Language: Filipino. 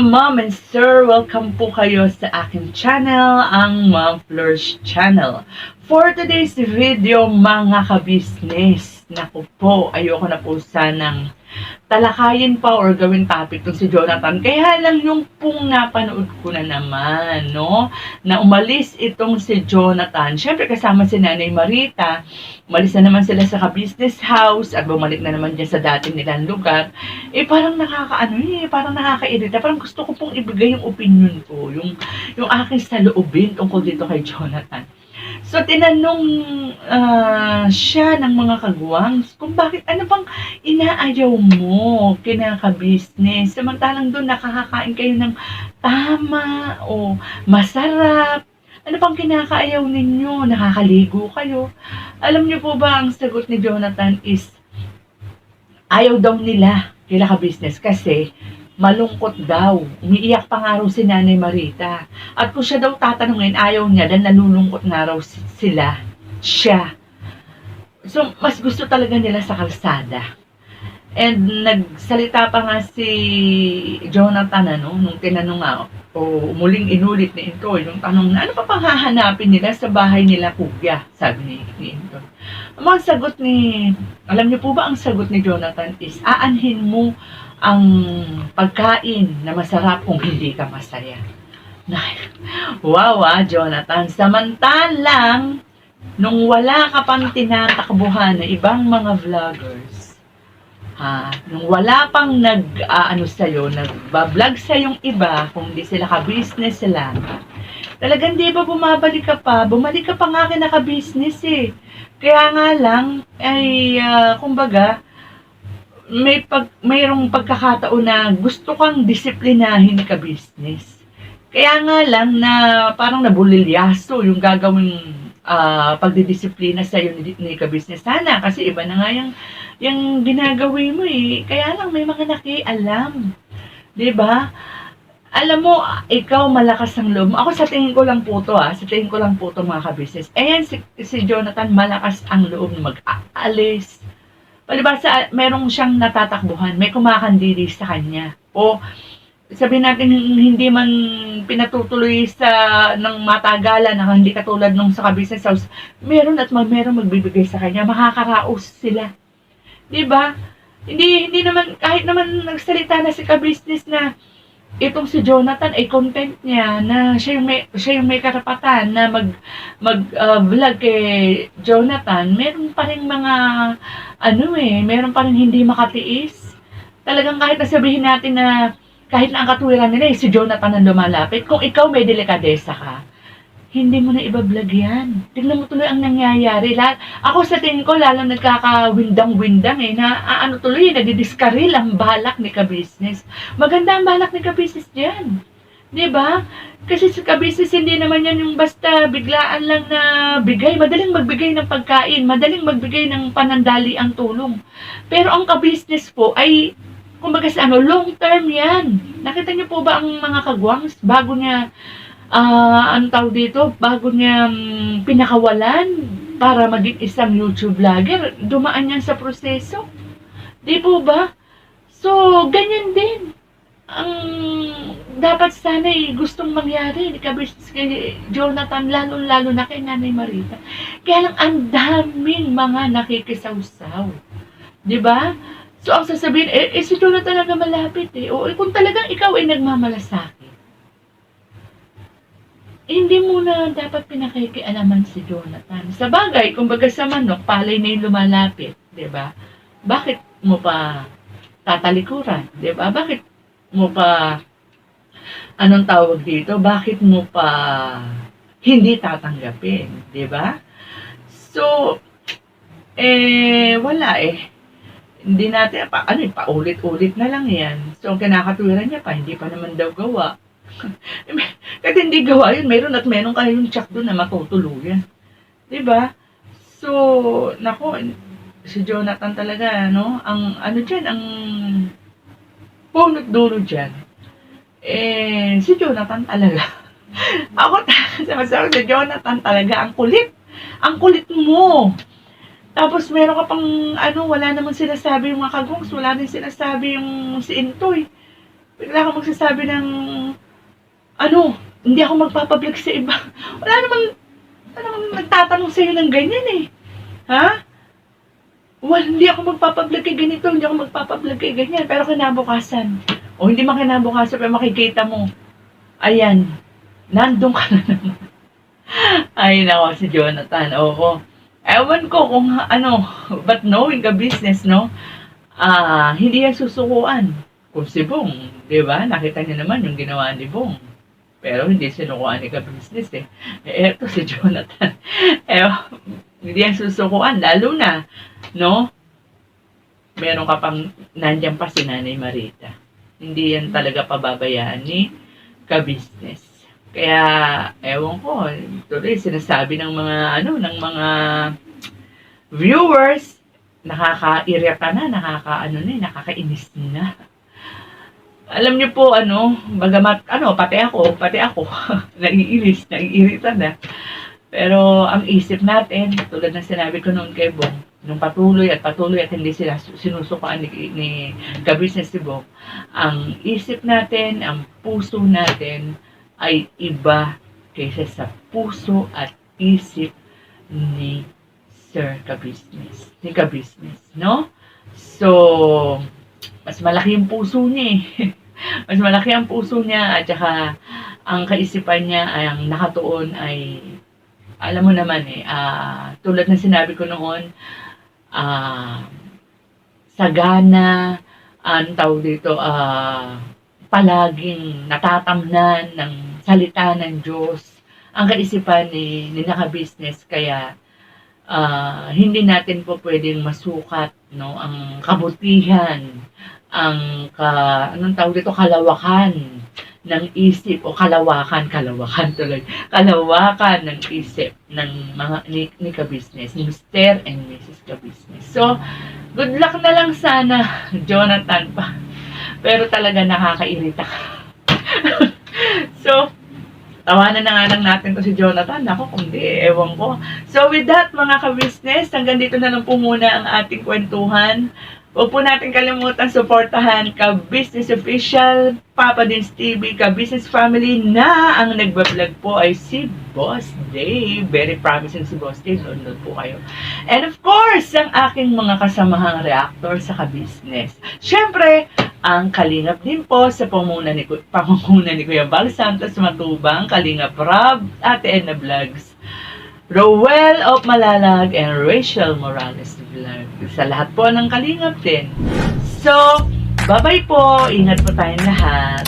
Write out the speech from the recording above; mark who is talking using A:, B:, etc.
A: Ma'am and Sir, welcome po kayo sa aking channel, ang Ma'am Flourish Channel. For today's video, mga ka-business, naku po, ayoko na po sanang talakayin pa or gawin topic tong si Jonathan. Kaya lang yung pong napanood ko na naman, no? Na umalis itong si Jonathan. Siyempre kasama si Nanay Marita. Umalis na naman sila sa ka-business house at bumalik na naman dyan sa dati nilang lugar. Parang parang nakakairita. Parang gusto ko pong ibigay yung opinion ko, yung aking saloobin tungkol dito kay Jonathan. So, tinanong siya ng mga kagwangs kung bakit, ano bang inaayaw mo, kinaka-business. Samantalang doon nakakakain kayo ng tama o masarap. Ano bang kinakaayaw ninyo? Nakakaligo kayo. Alam niyo po ba, ang sagot ni Jonathan is, ayaw daw nila kinaka-business kasi malungkot daw. Umiiyak pa nga raw si Nanay Marita. At kung siya daw tatanungin, ayaw niya dahil nalulungkot nga raw siya. So, mas gusto talaga nila sa kalsada. And nagsalita pa nga si Jonathan, nung tinanong nga, o muling inulit ni Intoy, yung tanong na, ano pa pang hahanapin nila sa bahay nila, Kuya? Sabi ni Intoy. Ang mga sagot alam niyo po ba ang sagot ni Jonathan is, aanhin mo ang pagkain na masarap kung hindi ka masaya. Wow, Jonathan. Samantalang, nung wala ka pang tinatakbuhan na ibang mga vloggers, nung wala pang nagbablog sa'yong iba, kung di sila ka-business lang, talagang di ba bumalik ka pa nga kinaka-business eh. Kaya nga lang, kumbaga, mayroong pagkakataon na gusto kang disiplinahin ka-business. Kaya nga lang na parang nabulilyaso yung gagawing pagdidisiplina sa iyo ni ka-business. Sana kasi iba na nga yung ginagawin mo eh. Kaya lang may mga nakialam. 'Di ba? Alam mo, ikaw malakas ang loob. Ako sa tingin ko lang po to sa tingin ko lang po to mga ka-business. Ayan si Jonathan, malakas ang loob na mag-aalis. Palibasa, merong siyang natatakbuhan, may kumakandili sa kanya. O sabihin natin hindi man pinatutuloy ng matagalan na hindi katulad nung sa business house, meron magbibigay sa kanya, makakaraos sila. 'Di ba? Hindi naman, kahit naman nagsalita na si ka-business na itong si Jonathan ay content niya na siya yung may karapatan na vlog kay Jonathan, meron pa rin mga meron pa rin hindi makatiis. Talagang kahit nasabihin natin na kahit na ang katuwiran nila si Jonathan ang lumalapit, kung ikaw may delikadesa ka, hindi mo na iba-vlog yan. Tignan mo tuloy ang nangyayari. Ako sa tingin ko, lalo nagkakawindang-windang na tuloy, nadidiskaril ang balak ni ka-business. Maganda ang balak ni ka-business dyan. Diba? Kasi sa ka-business, hindi naman yan yung basta biglaan lang na bigay. Madaling magbigay ng pagkain, madaling magbigay ng panandali ang tulong. Pero ang ka-business po ay, kumbaga sa long term yan. Nakita niyo po ba ang mga kagwangs bago niya bago niya pinakawalan para maging isang YouTube vlogger, dumaan yan sa proseso. Di po ba? So, ganyan din ang dapat sana gustong mangyari ni ka-business kay Jonathan, lalo na kay Nanay Marita. Kaya lang ang daming mga nakikisawsaw. Di ba? So, ang sasabihin, si Jonathan talaga malapit O, kung talagang ikaw ay nagmamalasakit, hindi mo na dapat pinakikialaman si Jonathan. Sa bagay, kumbaga sa manok, palay na yung lumalapit, di ba? Bakit mo pa tatalikuran, di ba? Bakit mo pa, bakit mo pa hindi tatanggapin, di ba? So, wala Hindi natin, paulit-ulit na lang yan. So, kinakatuwiran niya pa, hindi pa naman daw gawa. Kahit hindi gawa yun, meron kayong check doon na matutuluyan. Diba? So, si Jonathan talaga, ang punot dulo dyan, si Jonathan talaga. Sabi si Jonathan talaga, ang kulit mo. Tapos meron ka pang, wala naman sinasabi yung mga kagwangs, wala din sinasabi yung si Intoy. bigla kang magsasabi ng, ano, hindi ako magpapablog sa iba. Wala namang nagtatanong sa'yo ng ganyan eh. Ha? Hindi ako magpapablog kay ganito, hindi ako magpapablog kay ganyan. Pero kinabukasan, o hindi man kinabukasan, pero makikita mo, ayan, nandun ka na naman. Ay, nako, si Jonathan, oo. Ewan ko kung ano, but knowing the business, no? Hindi yan susukuan. Kung si Bong, di ba? Nakita niyo naman yung ginawa ni Bong. Pero hindi sinukuan ni ka-business eh. Eto si Jonathan. Hindi yan susukuan. Lalo na, no? Meron ka pang, nandiyan pa si Nanay Marita. Hindi yan talaga pababayaan ni ka-business. Kaya, ewan ko, tuloy sinasabi ng mga, ng mga viewers, nakaka-irita na, nakakainis na. Alam niyo po, bagamat, pati ako, naiirita na. Pero, ang isip natin, tulad ng sinabi ko noon kay Bong, nung patuloy at hindi sila sinusukaan ni ka-business si Bong, ang isip natin, ang puso natin, ay iba kaysa sa puso at isip ni Sir ka-business, no? So, mas malaki yung puso niya eh. Mas malaki ang puso niya at saka ang kaisipan niya ay ang nakatuon ay, alam mo naman eh, tulad ng sinabi ko noon, sagana, tawag dito, palaging natatamnan ng salita ng Diyos ang kaisipan ni naka-business. Kaya hindi natin po pwedeng masukat, no, ang kabutihan, ang anong tawag dito, kalawakan ng isip o kalawakan tuloy, kalawakan ng isip ng mga ni ka-business, ni Mr. and Mrs. ka-business. So, good luck na lang sana, Jonathan pa. Pero talaga nakakairita ka. So, tawanan na nga lang natin to si Jonathan. Ako, kung di, ewan ko. So, with that, mga ka-business, hanggang dito na lang po muna ang ating kwentuhan. Huwag po natin kalimutan suportahan ka-business official, Papa Dins TV, ka-business family na ang nagbablog po ay si Boss Dave. Very promising si Boss Dave. Download po kayo. And of course, ang aking mga kasamahang reactor sa ka-business. Siyempre, ang Kalingap din po sa pamumuno ni Kuya Bal Santos Matubang, Kalingap Rob, Ate Edna Vlogs, Rowell of Malalag, and Rachel Morales Vlog. Sa lahat po ng Kalingap din. So, bye-bye po. Ingat po tayong lahat.